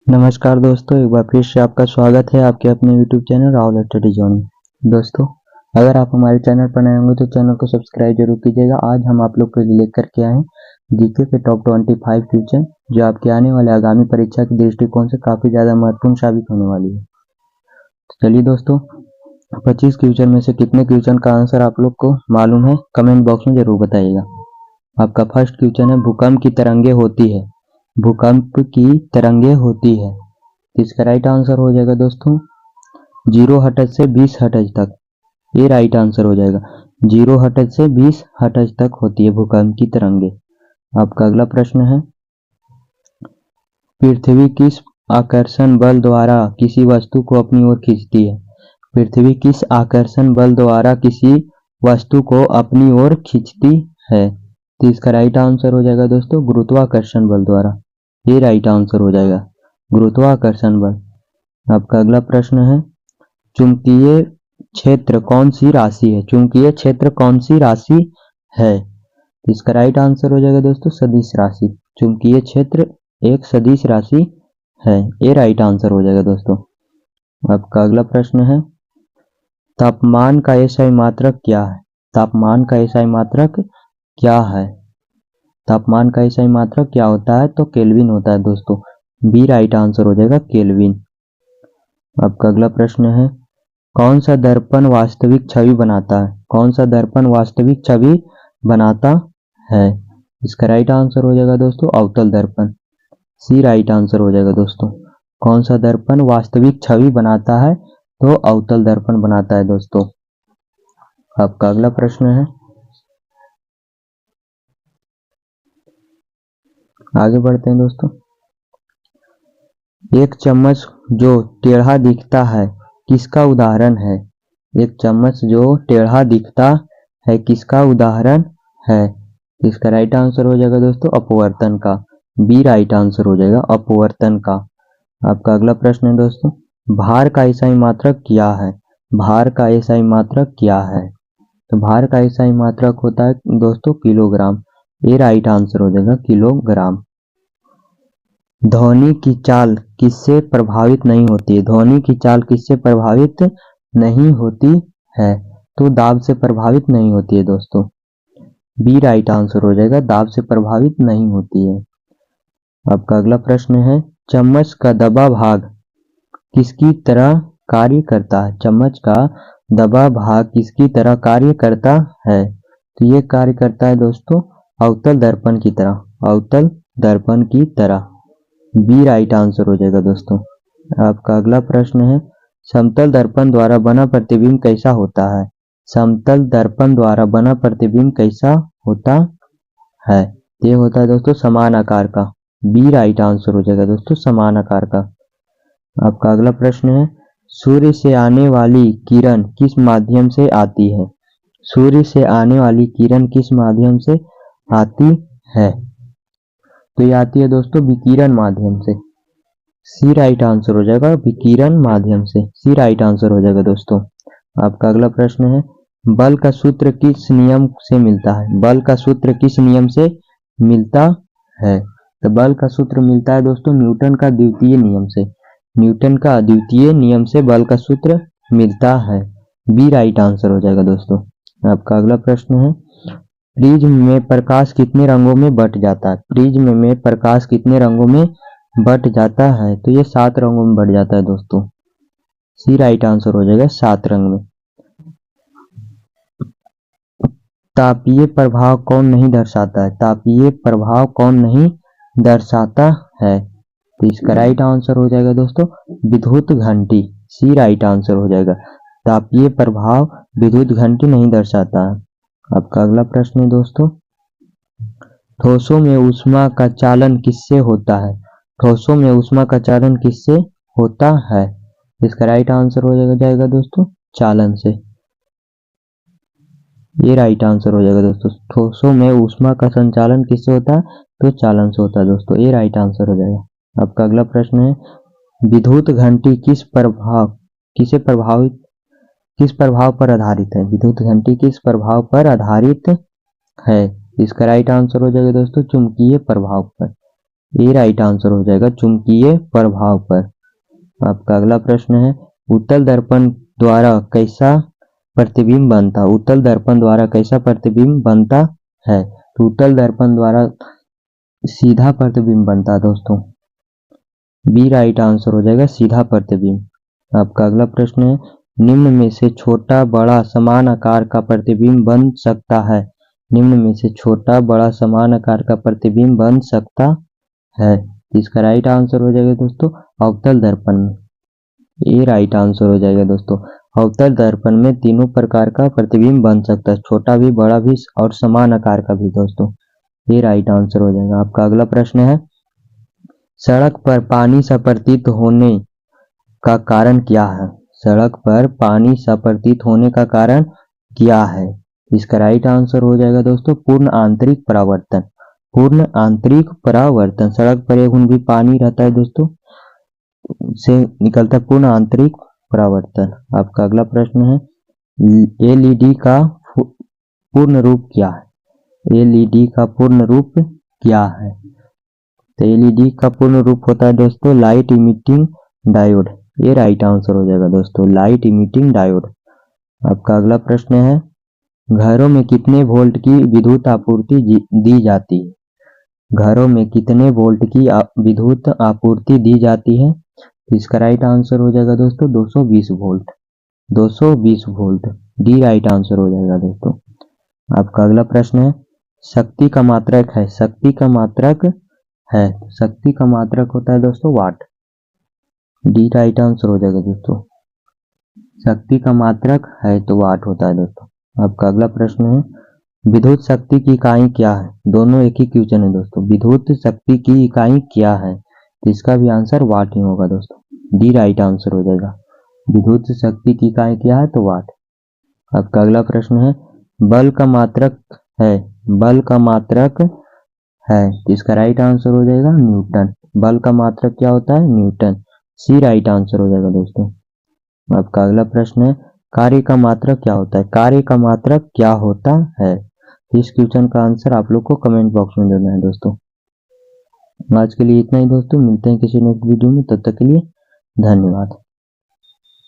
नमस्कार दोस्तों, एक बार फिर से आपका स्वागत है आपके अपने YouTube channel Rahul study zone में। दोस्तों, अगर आप हमारे चैनल पर नए होंगे तो चैनल को सब्सक्राइब जरूर कीजिएगा। आज हम आप लोग के लिए लेकर के आए हैं जीके के टॉप 25 क्वेश्चन, जो आपके आने वाले आगामी परीक्षा के दृष्टिकोण से काफी ज्यादा महत्वपूर्ण साबित होने वाली है। तो चलिए दोस्तों, 25 क्वेश्चन में से कितने क्वेश्चन का आंसर आप लोग को मालूम है, कमेंट बॉक्स में जरूर बताइएगा। आपका फर्स्ट क्वेश्चन है, भूकंप की तरंगे होती है। भूकंप की तरंगे होती है, इसका राइट आंसर हो जाएगा दोस्तों 0 हर्ट्ज से 20 हर्ट्ज तक। ये राइट आंसर हो जाएगा। 0 हर्ट्ज से 20 हर्ट्ज तक होती है भूकंप की तरंगे। आपका अगला प्रश्न है, पृथ्वी किस आकर्षण बल द्वारा किसी वस्तु को अपनी ओर खींचती है। पृथ्वी किस आकर्षण बल द्वारा किसी वस्तु को अपनी ओर खींचती है। तो इसका राइट आंसर हो जाएगा दोस्तों गुरुत्वाकर्षण बल द्वारा। ये राइट आंसर हो जाएगा गुरुत्वाकर्षण बल। आपका अगला प्रश्न है, चुंबकीय क्षेत्र कौन सी राशि है। चुंबकीय क्षेत्र कौन सी राशि है। इसका राइट आंसर हो जाएगा दोस्तों सदिश राशि। चुंबकीय क्षेत्र एक सदिश राशि है। ये राइट आंसर हो जाएगा दोस्तों। आपका अगला प्रश्न है, तापमान का एसआई मात्रक क्या है। तापमान का एसआई मात्रक क्या है। तापमान का एसआई मात्रक क्या होता है, तो केल्विन होता है दोस्तों। बी राइट आंसर हो जाएगा केल्विन। आपका अगला प्रश्न है, कौन सा दर्पण वास्तविक छवि बनाता है। कौन सा दर्पण वास्तविक छवि बनाता है। इसका राइट आंसर हो जाएगा दोस्तों अवतल दर्पण। सी राइट आंसर हो जाएगा दोस्तों। कौन सा दर्पण वास्तविक छवि बनाता है, तो अवतल दर्पण बनाता है दोस्तों। आपका अगला प्रश्न है, आगे बढ़ते हैं दोस्तों। एक चम्मच जो टेढ़ा दिखता है किसका उदाहरण है। एक चम्मच जो टेढ़ा दिखता है किसका उदाहरण है। इसका राइट आंसर हो जाएगा दोस्तों अपवर्तन का। बी राइट आंसर हो जाएगा अपवर्तन का। आपका अगला प्रश्न है दोस्तों, भार का एसआई मात्रक क्या है। भार का एसआई मात्रक क्या है। तो भार का एसआई मात्रक होता है दोस्तों किलोग्राम। ये राइट आंसर हो जाएगा किलोग्राम। ध्वनि की चाल किससे प्रभावित नहीं होती है। ध्वनि की चाल किससे प्रभावित नहीं होती है, तो दाब से प्रभावित नहीं होती है दोस्तों। बी राइट आंसर हो जाएगा दाब से प्रभावित नहीं होती है। आपका अगला प्रश्न है, चम्मच का दबा भाग किसकी तरह कार्य करता है। चम्मच का दबा भाग किसकी तरह कार्य करता है, तो ये कार्य करता है दोस्तों अवतल दर्पण की तरह। अवतल दर्पण की तरह। बी राइट आंसर हो जाएगा दोस्तों। आपका अगला प्रश्न है, समतल दर्पण द्वारा बना प्रतिबिंब कैसा होता है। समतल दर्पण द्वारा बना प्रतिबिंब कैसा होता है, ये होता है दोस्तों समान आकार का। बी राइट आंसर हो जाएगा दोस्तों समान आकार का। आपका अगला प्रश्न है, सूर्य से आने वाली किरण किस माध्यम से आती है। सूर्य से आने वाली किरण किस माध्यम से आती है, तो ये आती है दोस्तों विकिरण माध्यम से। सी राइट आंसर हो जाएगा विकिरण माध्यम से। सी राइट आंसर हो जाएगा दोस्तों। आपका अगला प्रश्न है, बल का सूत्र किस नियम से मिलता है। बल का सूत्र किस नियम से मिलता है, तो बल का सूत्र मिलता है दोस्तों न्यूटन का द्वितीय नियम से। न्यूटन का द्वितीय नियम से बल का सूत्र मिलता है। बी राइट आंसर हो जाएगा दोस्तों। आपका अगला प्रश्न है, प्रिज्म में प्रकाश कितने रंगों में बट जाता है। प्रिज्म में प्रकाश कितने रंगों में बट जाता है, तो ये 7 रंगों में बट जाता है दोस्तों। सी राइट आंसर हो जाएगा 7 रंग में। तापीय प्रभाव कौन नहीं दर्शाता है। तापीय प्रभाव कौन नहीं दर्शाता है, तो इसका राइट आंसर हो जाएगा दोस्तों विद्युत घंटी। सी राइट आंसर हो जाएगा। तापीय प्रभाव विद्युत घंटी नहीं दर्शाता है। आपका अगला प्रश्न है दोस्तों, ठोसों में ऊष्मा का चालन किससे होता है। ठोसों में ऊष्मा का चालन किससे होता है, इसका राइट आंसर हो जाएगा दोस्तों चालन से। ये राइट आंसर हो जाएगा दोस्तों। ठोसों में ऊष्मा का संचालन किससे होता है, तो चालन से होता है दोस्तों। ये राइट आंसर हो जाएगा। आपका अगला प्रश्न है, विद्युत घंटी किस प्रभाव पर आधारित है। विद्युत घंटी किस प्रभाव पर आधारित है, इसका राइट आंसर हो जाएगा दोस्तों चुंबकीय प्रभाव पर। ये राइट आंसर हो जाएगा चुंबकीय प्रभाव पर। आपका अगला प्रश्न है, उत्तल दर्पण द्वारा कैसा प्रतिबिंब बनता है? उत्तल दर्पण द्वारा कैसा प्रतिबिंब बनता है? तो उत्तल दर्पण द्वारा सीधा प्रतिबिंब बनता है दोस्तों। बी राइट आंसर हो जाएगा, सीधा प्रतिबिंब। आपका अगला प्रश्न है, निम्न में से छोटा बड़ा समान आकार का प्रतिबिंब बन सकता है? निम्न में से छोटा बड़ा समान आकार का प्रतिबिंब बन सकता है? इसका राइट आंसर हो जाएगा दोस्तों अवतल दर्पण में। ये राइट आंसर हो जाएगा दोस्तों। अवतल दर्पण में तीनों प्रकार का प्रतिबिंब बन सकता है, छोटा भी, बड़ा भी और समान आकार का भी दोस्तों। ये राइट आंसर हो जाएगा। आपका अगला प्रश्न है, सड़क पर पानी सप्रतीत होने का कारण क्या है? सड़क पर पानी सप्रतीत होने का कारण क्या है? इसका राइट आंसर हो जाएगा दोस्तों पूर्ण आंतरिक परावर्तन। पूर्ण आंतरिक परावर्तन, सड़क पर एक बूंद भी पानी रहता है दोस्तों, से निकलता है पूर्ण आंतरिक परावर्तन। आपका अगला प्रश्न है, एलईडी का पूर्ण रूप क्या है? एलईडी का पूर्ण रूप क्या है? तो एलईडी का पूर्ण रूप होता है दोस्तों लाइट इमिटिंग डायोड। ये राइट आंसर हो जाएगा दोस्तों, लाइट इमिटिंग डायोड। आपका अगला प्रश्न है, घरों में कितने वोल्ट की विद्युत आपूर्ति दी जाती है? घरों में कितने वोल्ट की विद्युत आपूर्ति दी जाती है? इसका राइट आंसर हो जाएगा दोस्तों 220 volt. 220 volt, D right answer हो जाएगा दोस्तों। आपका अगला प्रश्न है, शक्ति का मात्रक है? शक्ति का मात्रक है, शक्ति का मात्रक होता है दोस्तों वाट। डी राइट आंसर हो जाएगा दोस्तों। शक्ति का मात्रक है तो वाट होता है दोस्तों। आपका अगला प्रश्न है, विद्युत शक्ति की इकाई क्या है? दोनों एक ही क्वेश्चन है दोस्तों। विद्युत शक्ति की इकाई क्या है? तो इसका भी आंसर वाट ही होगा दोस्तों। डी राइट आंसर हो जाएगा। विद्युत शक्ति की इकाई क्या है? तो वाट। आपका अगला प्रश्न है, बल का मात्रक है? बल का मात्रक है, तो इसका राइट आंसर हो जाएगा न्यूटन। बल का मात्रक क्या होता है? न्यूटन। सी राइट आंसर हो जाएगा दोस्तों। आपका अगला प्रश्न है, कार्य का मात्रक क्या होता है? कार्य का मात्रक क्या होता है? इस क्वेश्चन का आंसर आप लोग को कमेंट बॉक्स में देना है दोस्तों। आज के लिए इतना ही दोस्तों, मिलते हैं किसी नेक्स्ट वीडियो में, तब तक के लिए धन्यवाद।